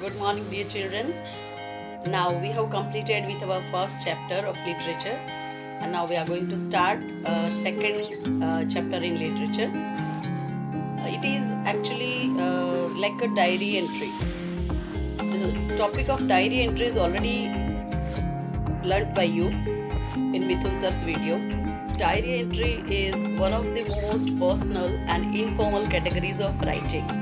Good morning, dear children. Now we have completed with our first chapter of literature, and now we are going to start second chapter in literature. It is actually like a diary entry. The topic of diary entry is already learnt by you in Mithun sir's video. Diary entry is one of the most personal and informal categories of writing.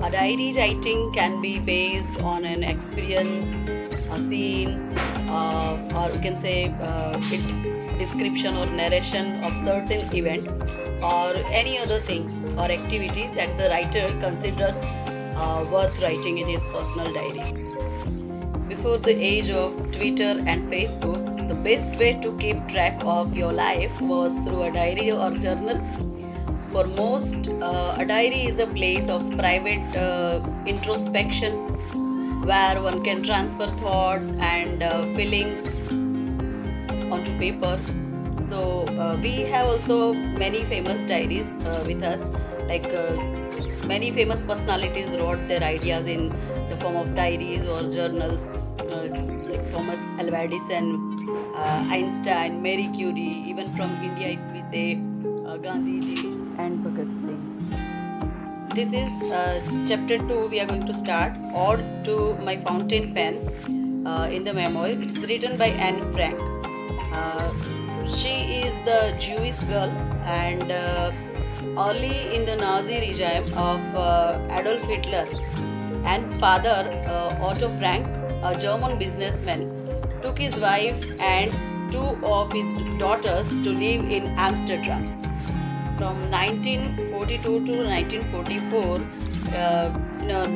A diary writing can be based on an experience, a scene, or you can say description or narration of certain event or any other thing or activity that the writer considers worth writing in his personal diary. Before the age of Twitter and Facebook, the best way to keep track of your life was through a diary or journal. For most, a diary is a place of private introspection where one can transfer thoughts and feelings onto paper. So we have also many famous diaries with us, like many famous personalities wrote their ideas in the form of diaries or journals, like Thomas Alva Edison, Einstein, Marie Curie. Even from India, if we say Gandhiji and Bhagat Singh. This is chapter 2. We are going to start Ode to My Fountain Pen in the memoir. It's written by Anne Frank. She is the Jewish girl, and early in the Nazi regime of Adolf Hitler, Anne's father, Otto Frank, a German businessman, took his wife and two of his daughters to live in Amsterdam. From 1942 to 1944,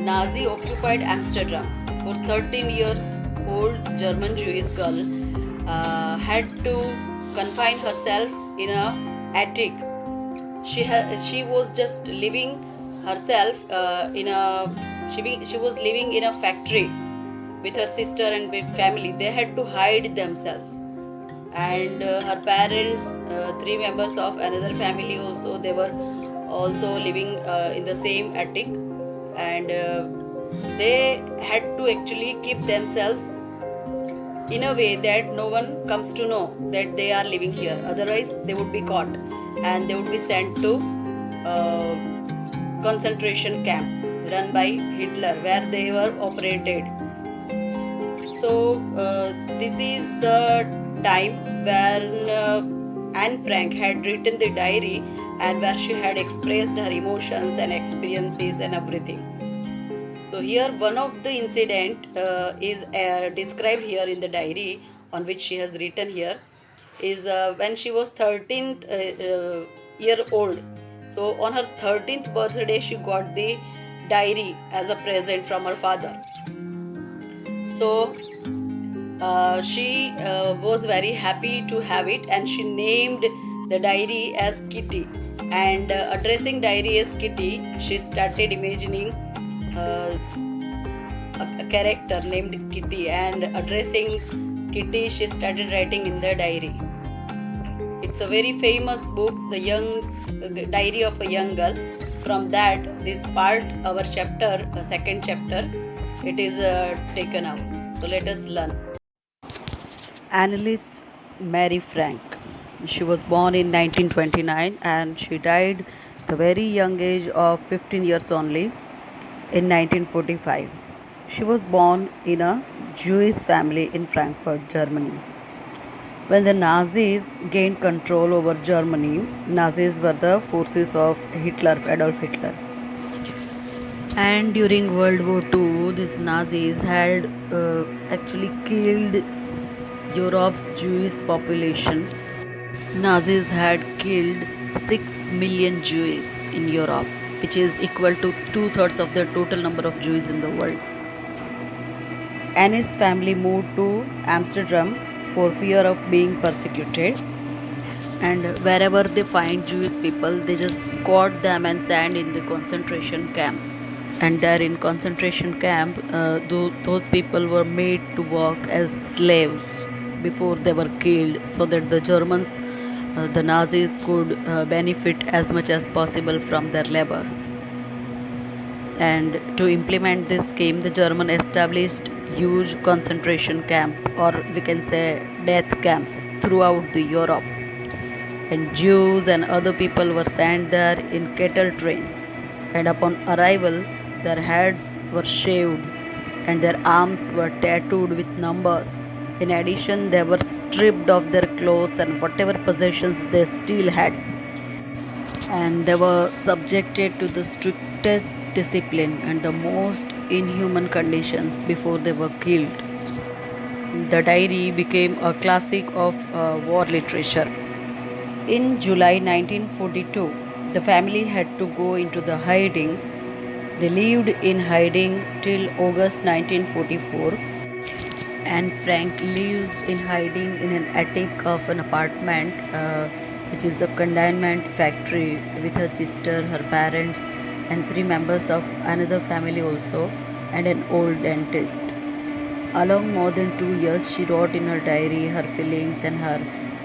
Nazi occupied Amsterdam. For 13 years, old German Jewish girl had to confine herself in an attic. She was just living herself she was living in a factory with her sister and with family. They had to hide themselves. And her parents, 3 members of another family also, they were also living in the same attic, and they had to actually keep themselves in a way that no one comes to know that they are living here. Otherwise they would be caught and they would be sent to concentration camp run by Hitler, where they were operated. So this is the time when Anne Frank had written the diary and where she had expressed her emotions and experiences and everything. So here one of the incident is described here in the diary on which she has written here is when she was 13th year old. So on her 13th birthday she got the diary as a present from her father. So she was very happy to have it, and she named the diary as Kitty. And addressing diary as Kitty, she started imagining a character named Kitty, and addressing Kitty, she started writing in the diary. It's a very famous book, the Diary of a Young Girl. From that, this part, our chapter, the second chapter, it is taken out. So let us learn. Anneliese Mary Frank. She was born in 1929 and she died at the very young age of 15 years only in 1945. She was born in a Jewish family in Frankfurt, Germany. When the Nazis gained control over Germany, Nazis were the forces of Hitler, Adolf Hitler. And during World War II, these Nazis had actually killed Europe's Jewish population. Nazis had killed 6 million Jews in Europe, which is equal to 2/3 of the total number of Jews in the world. Anne's family moved to Amsterdam for fear of being persecuted, and wherever they find Jewish people, they just caught them and sent in the concentration camp. And there in concentration camp, those people were made to work as slaves before they were killed, so that the Germans, the Nazis, could benefit as much as possible from their labor. And to implement this scheme, the German established huge concentration camp, or we can say death camps, throughout the Europe. And Jews and other people were sent there in cattle trains. And upon arrival, their heads were shaved and their arms were tattooed with numbers. In addition, they were stripped of their clothes and whatever possessions they still had. And they were subjected to the strictest discipline and the most inhuman conditions before they were killed. The diary became a classic of war literature. In July 1942, the family had to go into the hiding. They lived in hiding till August 1944, and Frank lives in hiding in an attic of an apartment, which is a consignment factory, with her sister, her parents, and 3 members of another family also, and an old dentist. Along more than 2 years, she wrote in her diary her feelings and her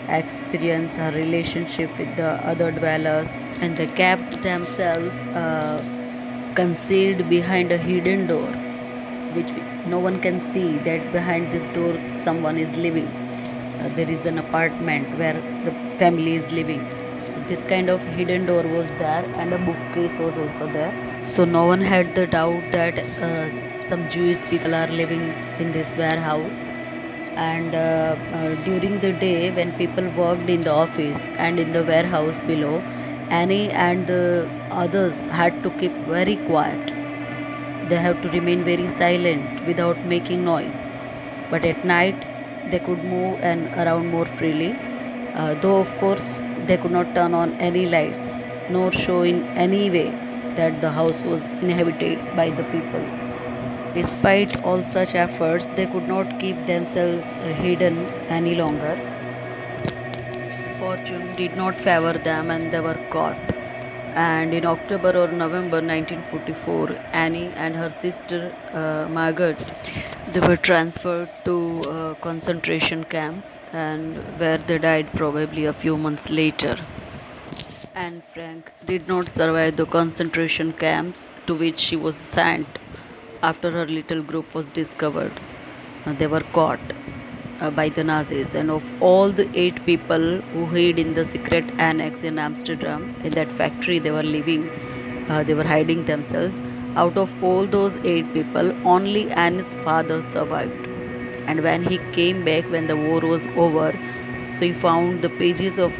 experience, her relationship with the other dwellers, and they kept themselves concealed behind a hidden door, which no one can see that behind this door someone is living. There is an apartment where the family is living. So this kind of hidden door was there, and a bookcase was also there. So no one had the doubt that some Jewish people are living in this warehouse. And during the day when people worked in the office and in the warehouse below, Annie and the others had to keep very quiet. They have to remain very silent without making noise. But at night they could move and around more freely, though of course they could not turn on any lights nor show in any way that the house was inhabited by the people. Despite all such efforts, they could not keep themselves hidden any longer. Fortune did not favor them and they were caught. And in October or November 1944, Annie and her sister Margaret, they were transferred to a concentration camp, and where they died probably a few months later. Anne Frank did not survive the concentration camps to which she was sent after her little group was discovered. They were caught by the Nazis, and of all the 8 people who hid in the secret annex in Amsterdam, in that factory they were living, they were hiding themselves. Out of all those 8 people, only Anne's father survived. And when he came back when the war was over, so he found the pages of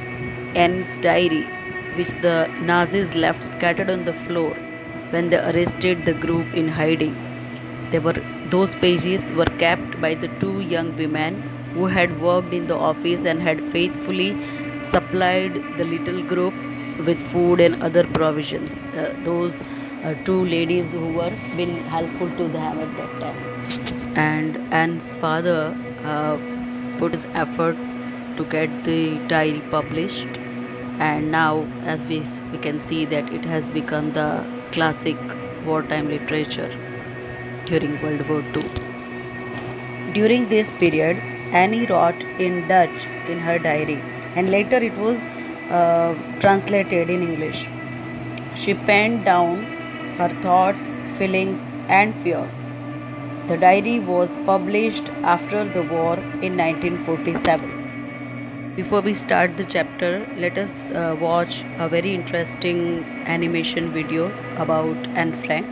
Anne's diary, which the Nazis left scattered on the floor when they arrested the group in hiding. Those pages were kept by the 2 young women who had worked in the office and had faithfully supplied the little group with food and other provisions. Those 2 ladies who were been helpful to them at that time. And Anne's father put his effort to get the diary published, and now as we can see that it has become the classic wartime literature during World War II. During this period, Annie wrote in Dutch in her diary, and later it was translated in English. She penned down her thoughts, feelings, and fears. The diary was published after the war in 1947. Before we start the chapter, let us watch a very interesting animation video about Anne Frank,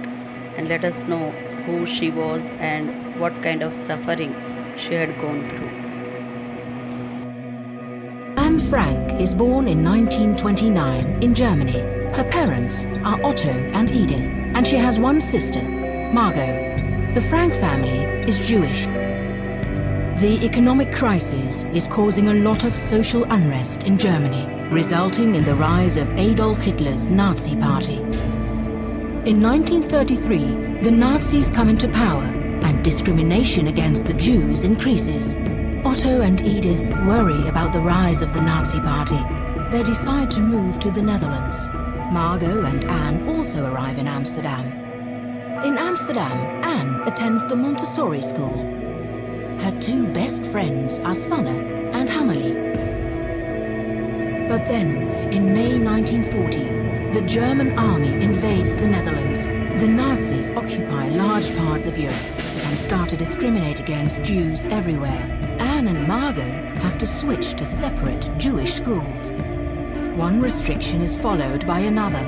and let us know who she was and what kind of suffering she had gone through. Anne Frank is born in 1929 in Germany. Her parents are Otto and Edith, and she has one sister, Margot. The Frank family is Jewish. The economic crisis is causing a lot of social unrest in Germany, resulting in the rise of Adolf Hitler's Nazi Party. In 1933, the Nazis come into power and discrimination against the Jews increases. Otto and Edith worry about the rise of the Nazi Party. They decide to move to the Netherlands. Margot and Anne also arrive in Amsterdam. In Amsterdam, Anne attends the Montessori school. Her 2 best friends are Sanne and Hammerly. But then, in May 1940, the German army invades the Netherlands. The Nazis occupy large parts of Europe and start to discriminate against Jews everywhere. Anne and Margot have to switch to separate Jewish schools. One restriction is followed by another.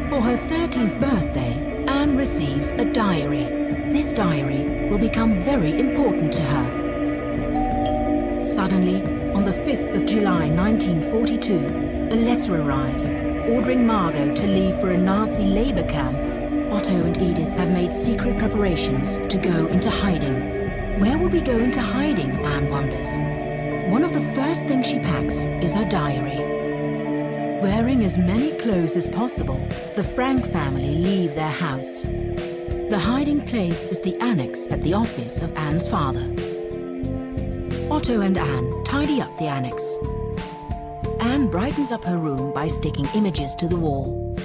For her 13th birthday, Anne receives a diary. This diary will become very important to her. Suddenly, on the 5th of July 1942, a letter arrives ordering Margot to leave for a Nazi labor camp. Otto and Edith have made secret preparations to go into hiding. Where will we go into hiding, Anne wonders. One of the first things she packs is her diary. Wearing as many clothes as possible, the Frank family leave their house. The hiding place is the annex at the office of Anne's father. Otto and Anne tidy up the annex. Anne brightens up her room by sticking images to the wall.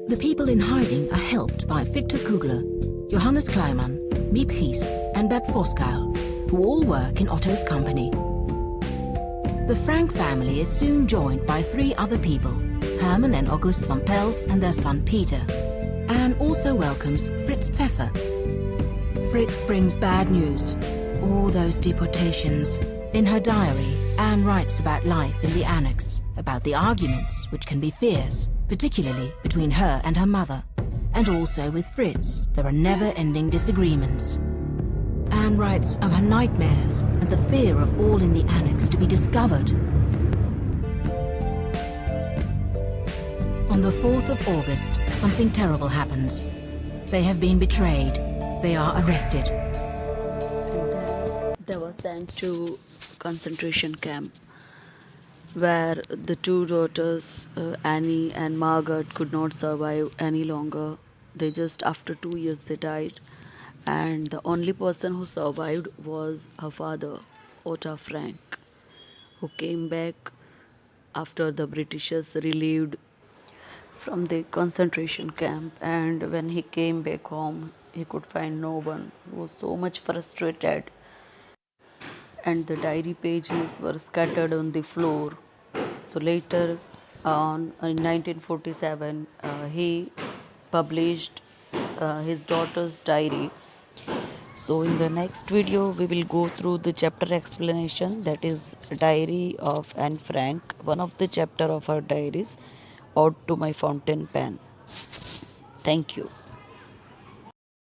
The people in hiding are helped by Victor Kugler, Johannes Kleiman, Miep Gies and Beb Voskuil, who all work in Otto's company. The Frank family is soon joined by 3 other people, Herman and August van Pels and their son Peter. Anne also welcomes Fritz Pfeffer. Fritz brings bad news, all those deportations. In her diary, Anne writes about life in the annex, about the arguments, which can be fierce, particularly between her and her mother. And also with Fritz, there are never-ending disagreements. Anne writes of her nightmares and the fear of all in the annex to be discovered. On the 4th of August, something terrible happens. They have been betrayed. They are arrested. They were sent to concentration camp where the 2 daughters, Annie and Margaret, could not survive any longer. They just, after 2 years, they died. And the only person who survived was her father, Otto Frank, who came back after the Britishers relieved from the concentration camp. And when he came back home, he could find no one. He was so much frustrated. And the diary pages were scattered on the floor. So later on, in 1947, he published his daughter's diary. So in the next video, we will go through the chapter explanation, that is Diary of Anne Frank, one of the chapter of her diaries, Ode to My Fountain Pen. Thank you.